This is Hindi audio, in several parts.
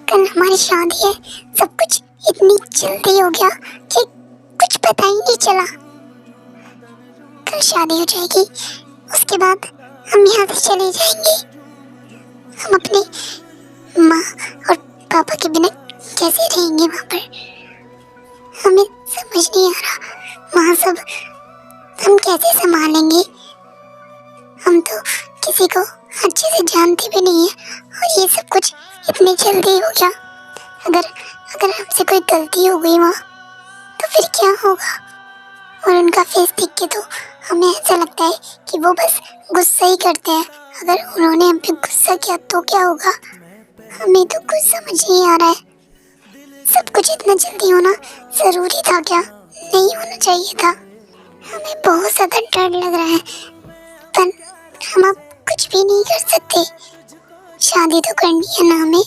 कल हमारी शादी है, सब कुछ इतनी जल्दी हो गया कि कुछ पता ही नहीं चला। कल शादी हो जाएगी, उसके बाद हम यहाँ से चले जाएंगे। हम अपनी माँ और पापा के बिना कैसे रहेंगे वहाँ पर? हमें समझ नहीं आ रहा वहाँ सब हम कैसे संभालेंगे। हम तो किसी को अच्छे से जानते भी नहीं है और ये सब कुछ इतनी जल्दी हो गया। अगर अगर हमसे कोई गलती हो गई वहाँ तो फिर क्या होगा? और उनका फेस देख के तो हमें ऐसा लगता है कि वो बस गुस्सा ही करते हैं। अगर उन्होंने हम पे गुस्सा किया तो क्या होगा? हमें तो कुछ समझ नहीं आ रहा है। सब कुछ इतना जल्दी होना जरूरी था क्या? नहीं होना चाहिए था। हमें बहुत ज़्यादा डर लग रहा है, पर हम अब कुछ भी नहीं कर सकते। शादी तो करनी है ना हमें।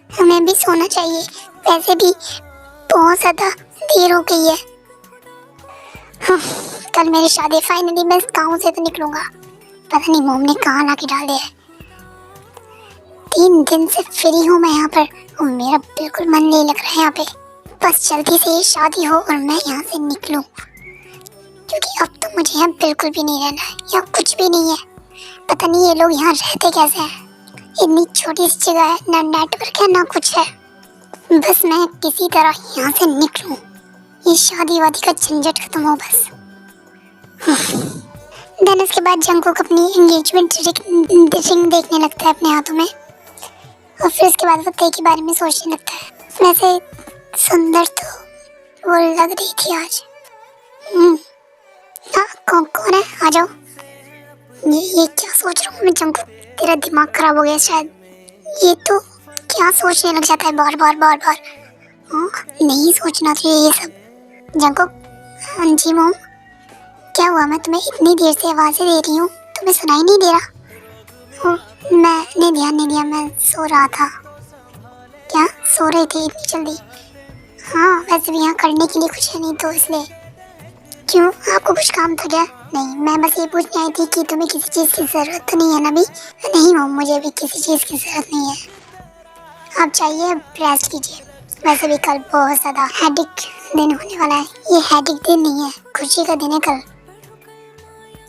हमें भी सोना चाहिए। वैसे भी बहुत ज़्यादा देर हो गई है। हाँ, कल मेरी शादी, फाइनली मैं इस गाँव से तो निकलूंगा। पता नहीं मोम ने कहाँ ला के डाल दिया है। 3 दिन से फ्री हूँ मैं यहाँ पर और मेरा बिल्कुल मन नहीं लग रहा है यहाँ पे। बस जल्दी से ये शादी हो और मैं यहाँ से निकलूं, क्योंकि अब तो मुझे यहाँ बिल्कुल भी नहीं रहना है। यहाँ कुछ भी नहीं है। पता नहीं ये लोग यहाँ रहते कैसे हैं। इतनी छोटी सी जगह है, ना नेटवर्क है ना कुछ है। बस मैं किसी तरह यहाँ से निकलूं, ये शादी वादी का झंझट खत्म हो बस। देन उसके बाद जंगकुक अपनी एंगेजमेंट रिंग देखने लगता है अपने हाथों में और फिर उसके बाद वो ते के बारे में सोचने लगता है। वैसे सुंदर तो वो लग रही थी आज। हाँ, कौन है? आ जाओ। ये क्या सोच रहा हूँ मैं जंगकुक? तेरा दिमाग खराब हो गया शायद। ये तो क्या सोचने लग जाता है बार बार बार बार। नहीं सोचना चाहिए ये सब। जंगकुक, हाँ जी मोम, क्या हुआ? मैं तुम्हें इतनी देर से आवाज़ें दे रही हूँ, तुम्हें सुनाई नहीं दे रहा? मैंने ध्यान नहीं दिया, मैं सो रहा था। क्या सो रही थी इतनी जल्दी? हाँ, वैसे भी यहाँ करने के लिए कुछ है नहीं तो इसलिए। क्यों, आपको कुछ काम था क्या? नहीं, मैं बस ये पूछने आई थी कि तुम्हें किसी चीज़ की ज़रूरत तो नहीं है ना अभी? नहीं मोम, मुझे भी किसी चीज़ की ज़रूरत नहीं है। आप चाहिए रेस्ट कीजिए। वैसे भी कल बहुत ज़्यादा हेडिक दिन होने वाला है। ये हेडिक दिन नहीं है, खुशी का दिन है कल।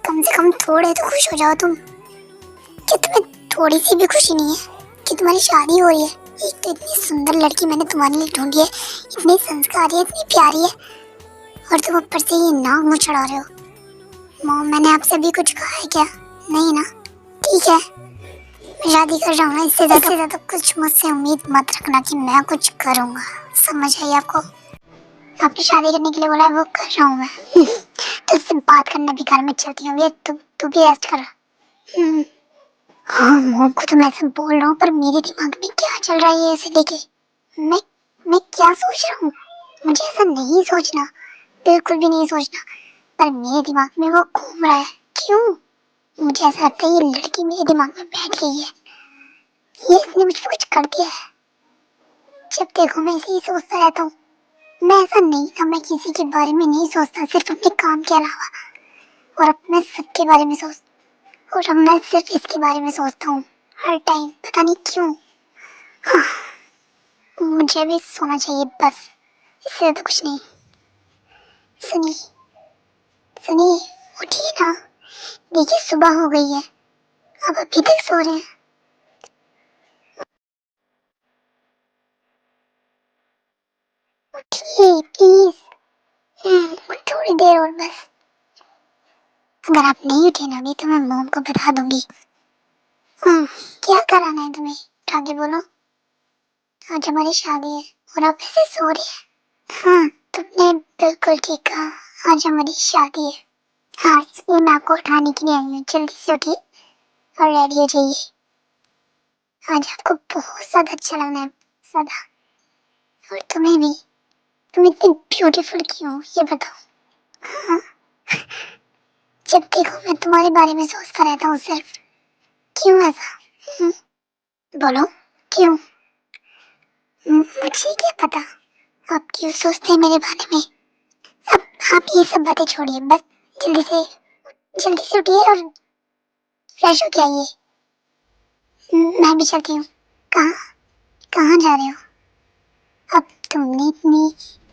कम से कम थोड़े तो खुश हो जाओ तुम। क्या तुम्हें थोड़ी सी भी खुशी नहीं है कि तुम्हारी शादी हो रही है? एक तो इतनी सुंदर लड़की मैंने तुम्हारे लिए ढूंढी है, इतनी संस्कारी है, इतनी प्यारी है, और तुम ऊपर से ये नाक मुँह चढ़ा रहे हो। मॉम, मैंने आपसे भी कुछ कहा है क्या? नहीं ना? ठीक है, मैं शादी कर रहा हूँ ना, इससे ज़्यादा कुछ मुझसे उम्मीद मत रखना कि मैं कुछ करूँगा। समझ आई आपको? आपकी शादी करने के लिए बोला है, वो कर रहा हूँ मैं। तो इससे बात करने भी घर में चलती हूँ। ये तू भी रेस्ट कर। हाँ मॉम को तो मैं सब बोल रहा हूँ, पर मेरे दिमाग में क्या चल रहा है ये इसे लेके। मैं क्या सोच रहा हूँ? मुझे ऐसा नहीं सोचना, बिल्कुल भी नहीं सोचना, पर मेरे दिमाग में वो घूम रहा है। क्यों? मुझे ऐसा लगता है ये लड़की मेरे दिमाग में बैठ गई है। ये इसने मुझे कुछ कर दिया है। जब देखो मैं इसे ही सोचता रहता हूँ। मैं ऐसा नहीं था, मैं किसी के बारे में नहीं सोचता, सिर्फ अपने काम के अलावा, और अपने सबके बारे में सोचता। और अब मैं सिर्फ इसके बारे में सोचता हूँ हर टाइम, पता नहीं क्यों। हाँ, मुझे भी सोना चाहिए बस, इससे तो कुछ नहीं। सुनिए सुनिए, उठिए ना, देखिए सुबह हो गई है, अब अभी तक सो रहे हैं। उठिए प्लीज, थोड़ी देर और बस। अगर आप नहीं उठे ना अभी तो मैं मॉम को बता दूंगी। क्या कराना है तुम्हें? आगे बोलो। आज हमारी शादी है और आप ऐसे सो रही है। हाँ, तुमने बिल्कुल ठीक कहा, आज हमारी शादी है। हाँ, इसलिए मैं आपको उठाने के लिए आई हूँ। जल्दी से उठिए और रेडी हो जाइए। आज आपको बहुत ज्यादा अच्छा लगना है, ज्यादा। और तुम्हें भी। तुम इतनी ब्यूटीफुल क्यों हो ये बताओ। हाँ, जब देखो मैं तुम्हारे बारे में सोचता रहता हूँ सिर्फ। क्यों ऐसा? बोलो क्यों? मुझे क्या पता आप क्यों सोचते हैं मेरे बारे में। अब आप ये सब बातें छोड़िए, बस जल्दी से उठिए और फ्रेश हो के आइए। मैं भी चलती हूँ। कहाँ कहाँ जा रहे हो? अब तुमने इतनी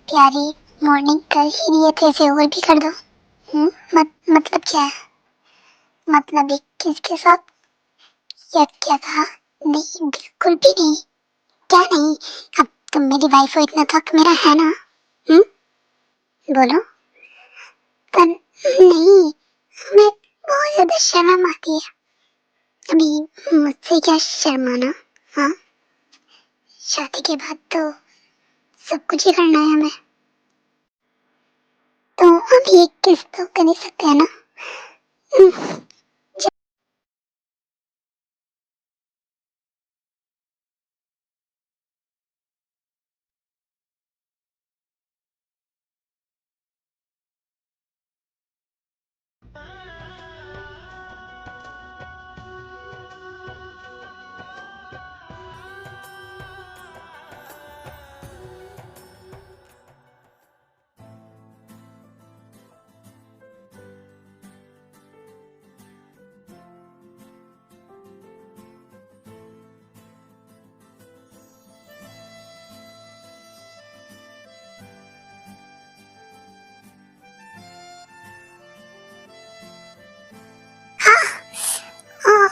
प्यारी मॉर्निंग कर ही दी है तो इसे और भी कर दो। मतलब क्या है? मतलब एक किसके साथ? क्या कहा? नहीं, बिल्कुल भी नहीं। क्या नहीं? अब तुम मेरी वाइफ हो, इतना तो हक मेरा है ना। हम्म बोलो। पर नहीं, मैं बहुत ज्यादा शर्म आती है। अभी मुझसे क्या शर्माना? हाँ, शादी के बाद तो सब कुछ ही करना है हमें। तो अभी एक किस तो कर ही सकते हैं ना। हम्म, हाँ, हाँ,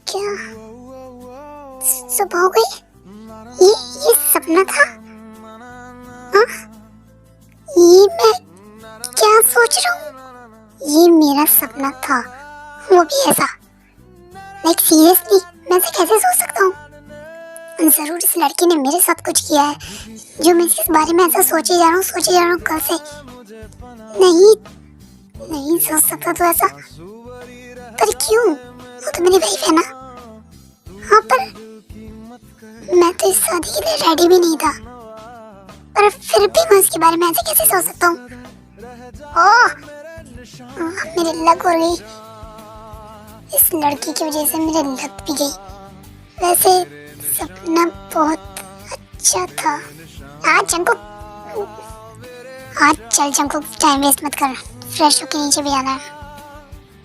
क्या सुबह हो गई? ये सपना था? हाँ, ये मैं क्या सोच रहा हूँ? ये मेरा सपना था, वो भी ऐसा। लाइक सीरियसली, मैं ऐसे कैसे सोच सकता हूँ? जरूर इस लड़की ने मेरे साथ कुछ किया है, जो मैं इस बारे में ऐसा सोचे जा रहा हूँ, सोचे जा रहा हूँ कल से। नहीं, नहीं सोच सकता तो ऐसा। पर क्यों? वो तो मेरी वाइफ है ना। हाँ, पर मैं तो इस शादी के लिए रेडी भी नहीं था। पर फिर भी मैं इसके बारे में ऐसे कैसे सोच सकता हूँ? ओह, मेरी लग हो गई। इस लड़की की वजह से मेरी लग भी गई। वैसे सपना बहुत अच्छा था। आज जंकुक, आज चल जंकुक, टाइम वेस्ट मत कर। फ्रेश होके नीचे भी आना है।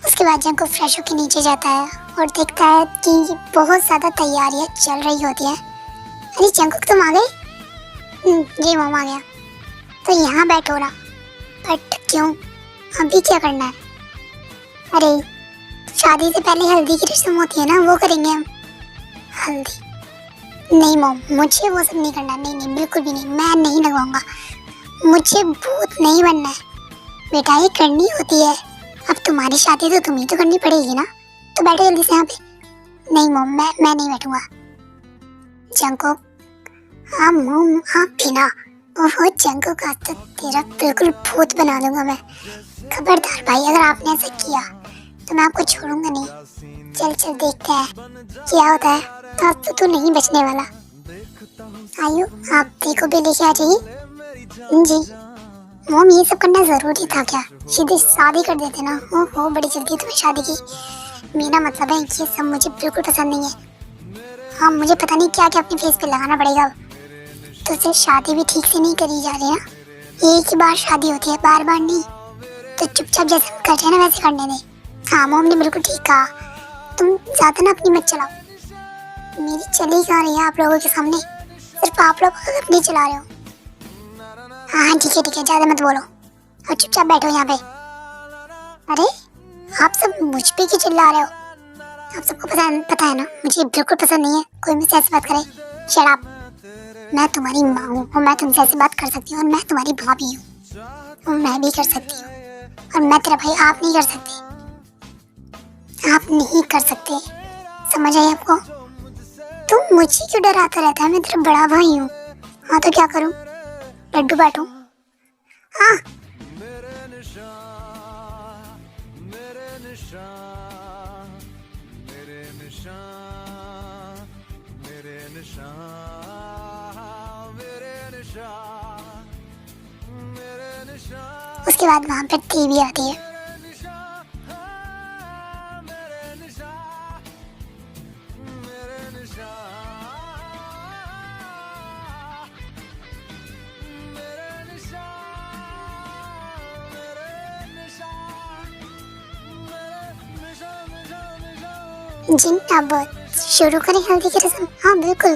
उसके बाद जंकुक फ्रेश होके नीचे जाता है और देखता है कि बहुत ज्यादा तैयारियां चल रही होती है। अरे जंकुक, तुम आ गए? जी मॉम, आ गया। तो यहाँ बैठो ना। बट क्यों? अभी क्या करना है? अरे, शादी से पहले हल्दी की रस्म होती है ना, वो करेंगे हम। हल्दी? नहीं मॉम, मुझे वो सब नहीं करना। नहीं नहीं, बिल्कुल भी नहीं, मैं नहीं लगवाऊंगा। मुझे भूत नहीं बनना है। बेटा, ये करनी होती है। अब तुम्हारी शादी तो तुम्हें तो करनी पड़ेगी ना। तो बैठो जल्दी से यहाँ पे। नहीं मॉम, मैं नहीं बैठूंगा। जंको, हाँ मॉम, आप भी ना। ओहो जंको का तो तेरा बिल्कुल भूत बना दूंगा मैं। खबरदार भाई, अगर आपने ऐसा किया तो मैं आपको छोड़ूंगा नहीं। चल चल, देखते हैं क्या होता है। अब तो तू नहीं बचने वाला। आयु, आप देखो भी लेके आ जाइए। जी मोम, ये सब करना जरूरी था क्या? सीधे शादी कर देते ना। ओहो, बड़ी जल्दी तुम्हें शादी की। मेरा मतलब है, ये सब मुझे बिल्कुल पसंद नहीं है। हाँ, मुझे पता नहीं क्या क्या अपने फेस पे लगाना पड़ेगा अब। तो सिर्फ शादी भी ठीक से नहीं करी जा रही है। एक ही बार शादी होती है, बार बार नहीं। तो चुपचाप जैसे कर रहे हैं ना वैसे करने दे। हाँ मोम ने बिल्कुल ठीक कहा। तुम ज्यादा ना अपनी मत चलाओ। मेरी चली कहाँ रही है आप लोगों के सामने? सिर्फ आप लोग अपनी चला रहे हो। हाँ ठीक है ठीक है, ज्यादा मत बोलो और चुपचाप बैठो यहाँ पे। अरे, आप सब मुझ पे क्यों चिल्ला रहे हो? आप सबको पता है ना, मुझे बिल्कुल पसंद नहीं है कोई मुझसे ऐसी बात करे। Shut up. मैं तुम्हारी माँ हूँ और मैं तुमसे ऐसी बात कर सकती हूँ, और मैं तुम्हारी भाभी हूँ और मैं भी कर सकती हूँ। और मैं तेरा भाई, आप नहीं कर सकते। आप नहीं कर सकते, समझ आई आपको? तुम मुझे क्यों डराता रहता है? मैं तेरा बड़ा भाई हूँ। हाँ तो क्या करूँ? लड्डू बांटूं? हाँ। उसके बाद वहाँ पर टीवी आती है। जी अब शुरू करें हल्दी की रस्म। हाँ बिल्कुल,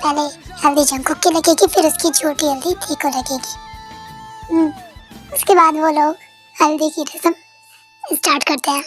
पहले हल्दी जंकुक की लगेगी, फिर उसकी छोटी हल्दी धी को लगेगी। उसके बाद वो लोग हल्दी की रस्म स्टार्ट करते हैं।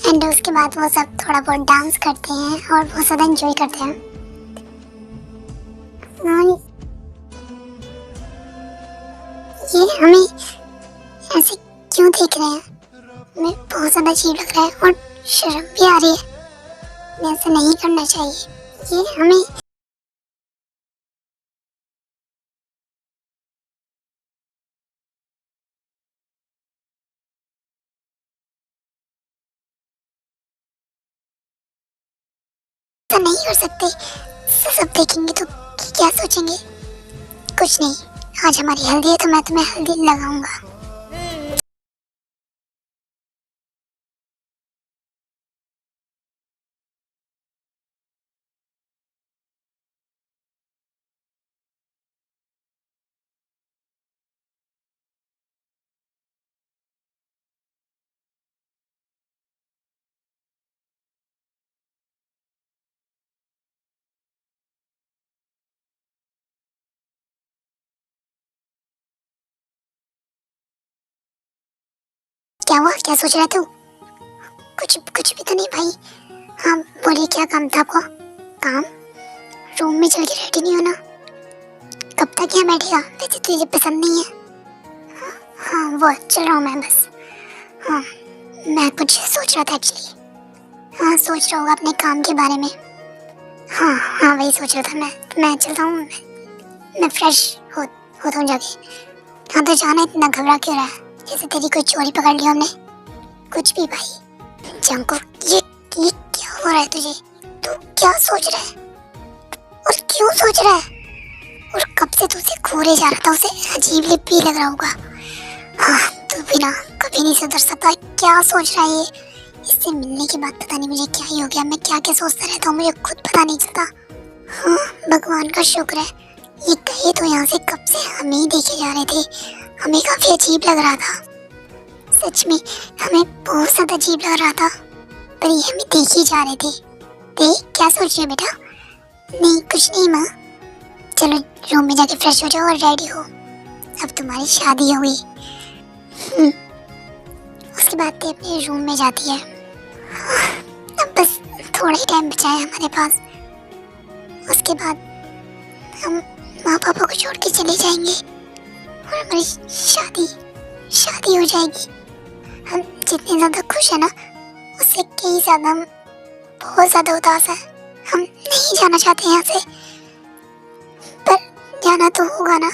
एंड उसके बाद वो सब थोड़ा बहुत डांस करते हैं और बहुत ज़्यादा एंजॉय करते हैं। और ये हमें ऐसे क्यों देख रहे हैं, हमें बहुत ज़्यादा अजीब लग रहा है और शर्म भी आ रही है। ऐसा नहीं करना चाहिए। ये हमें ऐसा नहीं कर सकते। सब देखेंगे तो क्या सोचेंगे। कुछ नहीं, आज हमारी हल्दी है तो मैं तुम्हें हल्दी लगाऊंगा। क्या हुआ, क्या सोच रहा तू? कुछ कुछ भी तो नहीं भाई। हाँ बोलिए, क्या काम था आपको? काम? रूम में चल के रेडी नहीं होना? कब तक यहाँ बैठेगा? वैसे तुझे पसंद नहीं है। हाँ वो चल रहा हूँ मैं बस। हाँ मैं कुछ सोच रहा था एक्चुअली। हाँ सोच रहा होगा अपने काम के बारे में। हाँ हाँ वही सोच रहा था मैं चलता हूँ। मैं फ्रेश होता हूँ जाके। हाँ तो जाना, इतना घबरा क्यों रहा है? जैसे तेरी कोई चोरी पकड़ ली हमने। कुछ भी भाई। जंकुक ये क्या हो रहा है तुझे? तू क्या सोच रहा है और क्यों सोच रहा है? और कब से तुझे घूरे जा रहा था, उसे अजीब भी लग रहा होगा। हाँ तू भी ना कभी नहीं सुधर सकता। क्या सोच रहा है ये? इससे मिलने के बाद पता नहीं मुझे क्या ही हो गया। मैं क्या क्या सोचता रहता हूँ, मुझे खुद पता नहीं चलता। हाँ भगवान का शुक्र है ये गए तो यहाँ से कब से हमें ही देखे जा रहे थे। हमें काफी अजीब लग रहा था, सच में हमें बहुत ज्यादा अजीब लग रहा था। पर ये हमें देख ही जा रहे थे। देख क्या सोच रहे हो बेटा? नहीं कुछ नहीं माँ। चलो रूम में जाके फ्रेश हो जाओ और रेडी हो, अब तुम्हारी शादी हो गई। उसके बाद ते अपने रूम में जाती है। अब बस थोड़ा ही टाइम बचा है हमारे पास। उसके बाद हम माँ पापा को छोड़ के चले जाएंगे और हमारी शादी हो जाएगी। हम जितने ज़्यादा खुश है ना, उससे कई ज़्यादा हम बहुत ज़्यादा उदास है। हम नहीं जाना चाहते यहाँ से, पर जाना तो होगा ना।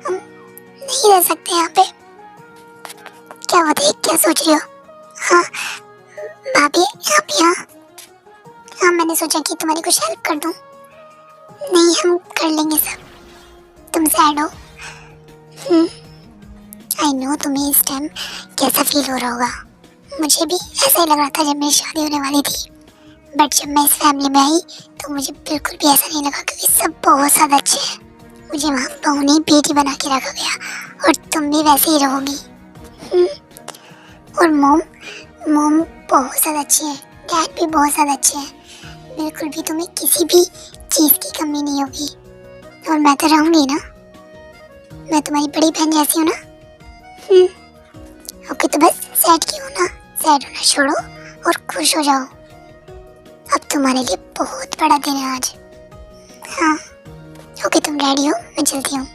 हम नहीं रह सकते यहाँ पे। क्या बात है, क्या सोच रही हो? हाँ भाभी आप यहाँ? हाँ मैंने सोचा कि तुम्हारी कुछ हेल्प कर दूँ। नहीं हम कर लेंगे सब, तुम सैड हो। आई नो तुम्हें इस टाइम कैसा फील हो रहा होगा। मुझे भी ऐसा ही लग रहा था जब मेरी शादी होने वाली थी, बट जब मैं इस फैमिली में आई तो मुझे बिल्कुल भी ऐसा नहीं लगा, क्योंकि सब बहुत ज़्यादा अच्छे हैं। मुझे वहाँ बहू ने बेटी बना के रखा गया और तुम भी वैसे ही रहोगी। और मॉम मॉम बहुत ज़्यादा अच्छी है, डैड भी बहुत ज़्यादा अच्छे हैं, बिल्कुल भी तुम्हें किसी भी चीज़ की कमी नहीं होगी। और मैं तो रहूँगी ना, मैं तुम्हारी बड़ी बहन जैसी हूँ ना। ओके, तो बस सैड क्यों ना, सैड होना छोड़ो और खुश हो जाओ। अब तुम्हारे लिए बहुत बड़ा दिन है आज। हाँ ओके, तुम रेडी हो, मैं चलती हूँ।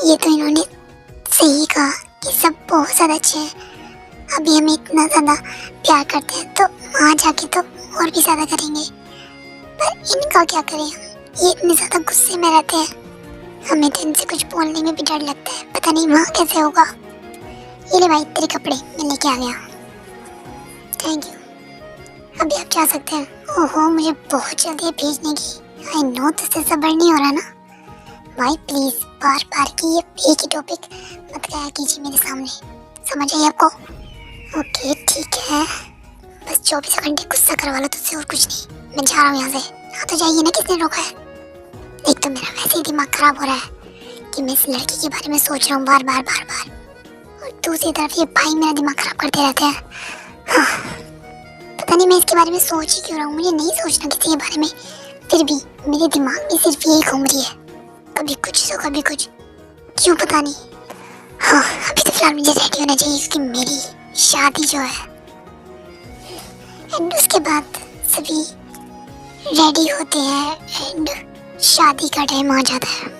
ये तो इन्होंने सही कहा कि सब बहुत ज़्यादा अच्छे हैं। अभी हमें इतना ज़्यादा प्यार करते हैं तो वहाँ जाके तो और भी ज़्यादा करेंगे। पर इनका क्या करें हम, ये इतने ज़्यादा गुस्से में रहते हैं, हमें तो इनसे कुछ बोलने में भी डर लगता है, पता नहीं वहाँ कैसे होगा। ये ले भाई तेरे कपड़े, मैं लेके आ गया। थैंक यू, अभी आप जा सकते हैं। ओहो, मुझे बहुत जल्दी है भेजने की। आई नो तुझसे सब्र नहीं हो रहा ना। भाई प्लीज बार बार की ये एक ही टॉपिक मत कहा कीजिए मेरे सामने, समझ आई आपको? ओके ठीक है, बस 24 घंटे गुस्सा करवा लो तुझसे और कुछ नहीं। मैं जा रहा हूँ यहाँ से। हाँ तो जाइए ना, किसने रोका है? एक तो मेरा वैसे ही दिमाग खराब हो रहा है कि मैं इस लड़की के बारे में सोच रहा हूँ बार बार बार बार, और दूसरी तरफ ये भाई मेरा दिमाग खराब करते रहते हैं। हाँ, पता नहीं मैं इसके बारे में सोच ही क्यों रहा हूँ, मुझे नहीं सोचना किसी के बारे में, फिर भी मेरे दिमाग में सिर्फ यही घूम रही है, कभी कुछ तो कभी कुछ, क्यों पता नहीं। हाँ अभी तो फिलहाल मुझे रेडी होना चाहिए क्योंकि मेरी शादी जो है, एंड उसके बाद सभी रेडी होते हैं एंड शादी का टाइम आ जाता है।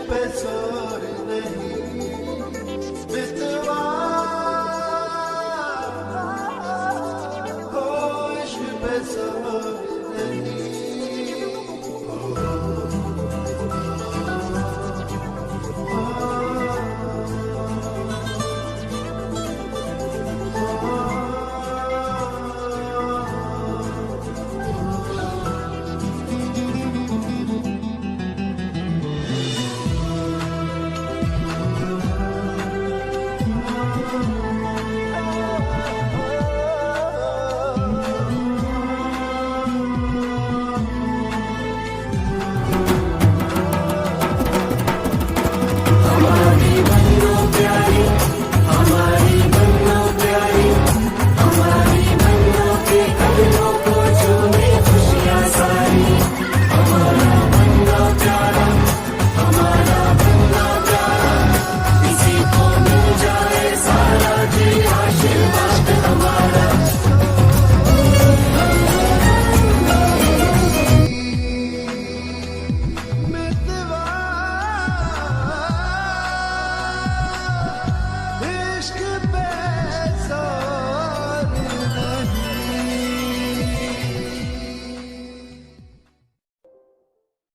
Pessoa